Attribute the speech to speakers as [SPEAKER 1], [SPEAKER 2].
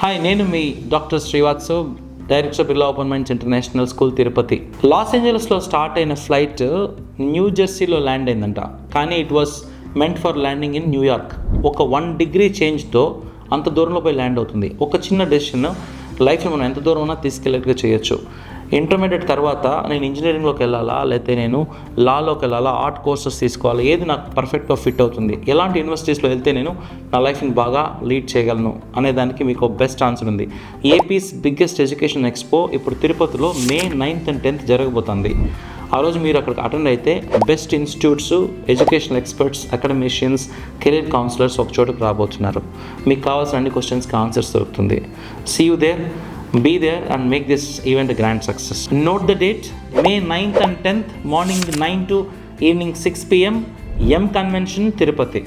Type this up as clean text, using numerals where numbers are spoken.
[SPEAKER 1] Hi, నేను మీ doctor Srivatsav, director Birla open minds international school Tirupati. Los ఏంజలస్లో స్టార్ట్ అయిన ఫ్లైట్ న్యూ జెర్సీలో ల్యాండ్ అయిందంట. కానీ it was meant for landing in New York. ఒక 1 degree చేంజ్తో అంత దూరంలో పోయి ల్యాండ్ అవుతుంది. ఒక చిన్న డెసిషన్ లైఫ్లో మనం ఎంత దూరం ఉన్నా తీసుకెళ్ళేట్టుగా చేయొచ్చు. ఇంటర్మీడియట్ తర్వాత నేను ఇంజనీరింగ్లోకి వెళ్ళాలా, లేకపోతే నేను లాలోకి వెళ్ళాలా, ఆర్ట్ కోర్సెస్ తీసుకోవాలి, ఏది నాకు పర్ఫెక్ట్గా ఫిట్ అవుతుంది, ఎలాంటి యూనివర్సిటీస్లో వెళ్తే నేను నా లైఫ్ని బాగా లీడ్ చేయగలను అనే దానికి మీకు బెస్ట్ ఆన్సర్ ఉంది. ఏపీస్ బిగ్గెస్ట్ ఎడ్యుకేషన్ ఎక్స్పో ఇప్పుడు తిరుపతిలో May 9th and 10th జరగబోతుంది. ఆ రోజు మీరు అక్కడికి అటెండ్ అయితే best institutes, educational experts, academicians, career counsellors ఒక చోటుకు రాబోతున్నారు. మీకు కావాల్సిన అన్ని క్వశ్చన్స్కి ఆన్సర్స్ దొరుకుతుంది. See you there. Be there and make this event a grand success. Note the date, May 9th and 10th, morning 9 to evening 6 p.m, M Convention, Tirupati.